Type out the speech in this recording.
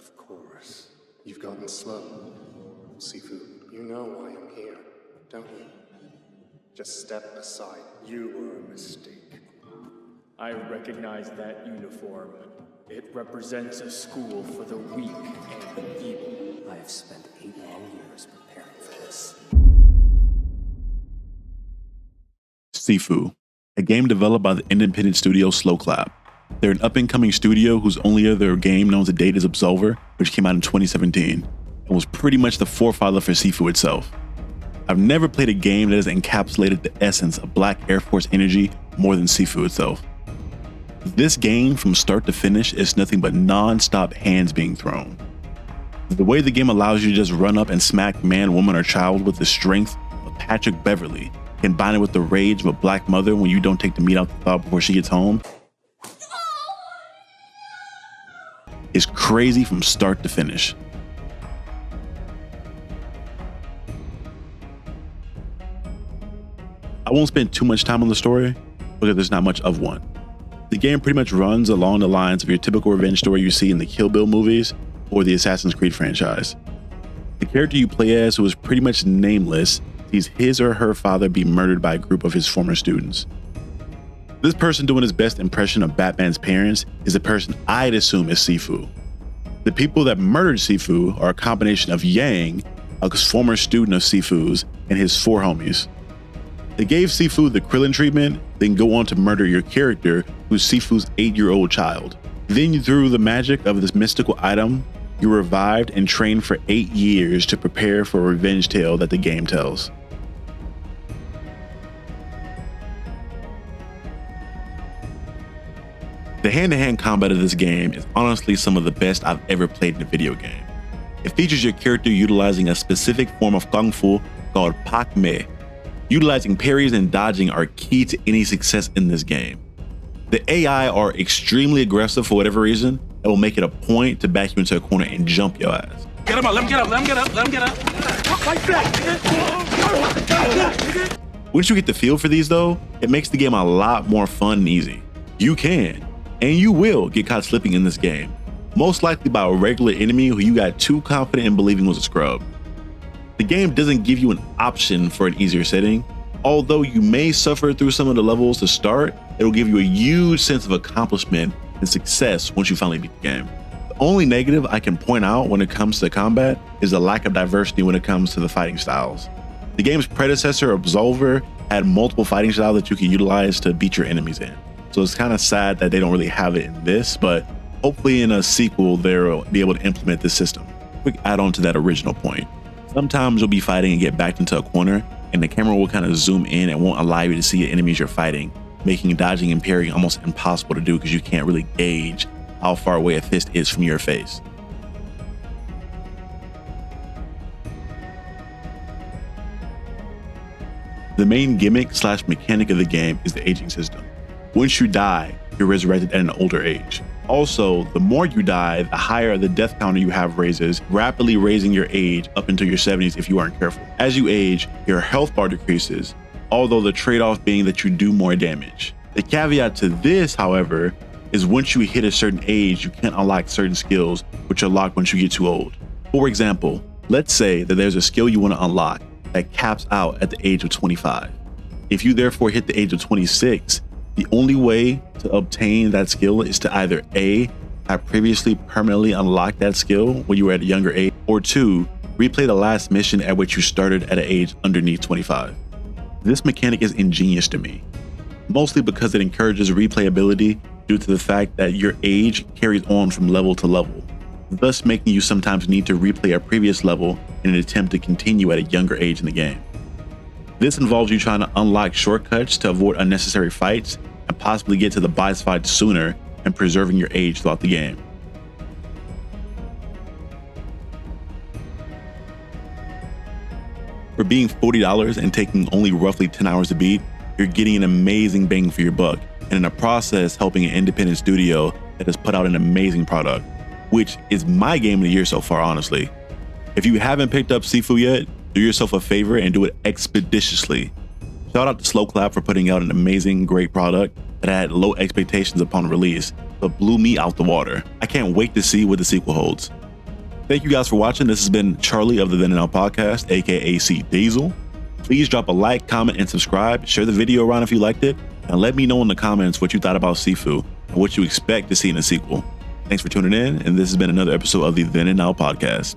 Of course. You've gotten slow. Sifu, you know why I'm here, don't you? Just step aside. You were a mistake. I recognize that uniform. It represents a school for the weak and the feeble. I have spent 8 long years preparing for this. SIFU, a game developed by the independent studio Sloclap. They're an up-and-coming studio whose only other game known to date is Absolver, which came out in 2017, and was pretty much the forefather for SIFU itself. I've never played a game that has encapsulated the essence of Black Air Force energy more than SIFU itself. This game, from start to finish, is nothing but non-stop hands being thrown. The way the game allows you to just run up and smack man, woman, or child with the strength of Patrick Beverly, combined with the rage of a black mother when you don't take the meat out the thaw before she gets home, is crazy from start to finish. I won't spend too much time on the story because there's not much of one. The game pretty much runs along the lines of your typical revenge story you see in the Kill Bill movies or the Assassin's Creed franchise. The character you play as, who is pretty much nameless, sees his or her father be murdered by a group of his former students. This person doing his best impression of Batman's parents is the person I'd assume is Sifu. The people that murdered Sifu are a combination of Yang, a former student of Sifu's, and his 4 homies. They gave Sifu the Krillin treatment, then go on to murder your character, who's Sifu's 8-year-old child. Then through the magic of this mystical item, you're revived and trained for 8 years to prepare for a revenge tale that the game tells. The hand-to-hand combat of this game is honestly some of the best I've ever played in a video game. It features your character utilizing a specific form of Kung Fu called Pak Me. Utilizing parries and dodging are key to any success in this game. The AI are extremely aggressive for whatever reason, and will make it a point to back you into a corner and jump your ass. Get him up, let him get up, let him get up, let him get up. Like that. Once you get the feel for these though, it makes the game a lot more fun and easy. You can, and you will, get caught slipping in this game, most likely by a regular enemy who you got too confident in believing was a scrub. The game doesn't give you an option for an easier setting. Although you may suffer through some of the levels to start, it'll give you a huge sense of accomplishment and success once you finally beat the game. The only negative I can point out when it comes to combat is the lack of diversity when it comes to the fighting styles. The game's predecessor, Absolver, had multiple fighting styles that you can utilize to beat your enemies in. So it's kind of sad that they don't really have it in this, but hopefully in a sequel, they'll be able to implement this system. Quick add-on to that original point. Sometimes you'll be fighting and get backed into a corner, and the camera will kind of zoom in and won't allow you to see the enemies you're fighting, making dodging and parrying almost impossible to do because you can't really gauge how far away a fist is from your face. The main gimmick / mechanic of the game is the aging system. Once you die, you're resurrected at an older age. Also, the more you die, the higher the death counter you have raises, rapidly raising your age up into your 70s if you aren't careful. As you age, your health bar decreases, although the trade-off being that you do more damage. The caveat to this, however, is once you hit a certain age, you can't unlock certain skills, which are locked once you get too old. For example, let's say that there's a skill you want to unlock that caps out at the age of 25. If you therefore hit the age of 26, the only way to obtain that skill is to either A, have previously permanently unlocked that skill when you were at a younger age, or 2, replay the last mission at which you started at an age underneath 25. This mechanic is ingenious to me, mostly because it encourages replayability due to the fact that your age carries on from level to level, thus making you sometimes need to replay a previous level in an attempt to continue at a younger age in the game. This involves you trying to unlock shortcuts to avoid unnecessary fights and possibly get to the boss fight sooner and preserving your age throughout the game. For being $40 and taking only roughly 10 hours to beat, you're getting an amazing bang for your buck, and in the process helping an independent studio that has put out an amazing product, which is my game of the year so far, honestly. If you haven't picked up SIFU yet, do yourself a favor and do it expeditiously. Shout out to Sloclap for putting out an amazing, great product that I had low expectations upon release, but blew me out the water. I can't wait to see what the sequel holds. Thank you guys for watching. This has been Charlie of the Then and Now podcast, aka C Diesel. Please drop a like, comment, and subscribe. Share the video around if you liked it, and let me know in the comments what you thought about Sifu and what you expect to see in the sequel. Thanks for tuning in, and this has been another episode of the Then and Now podcast.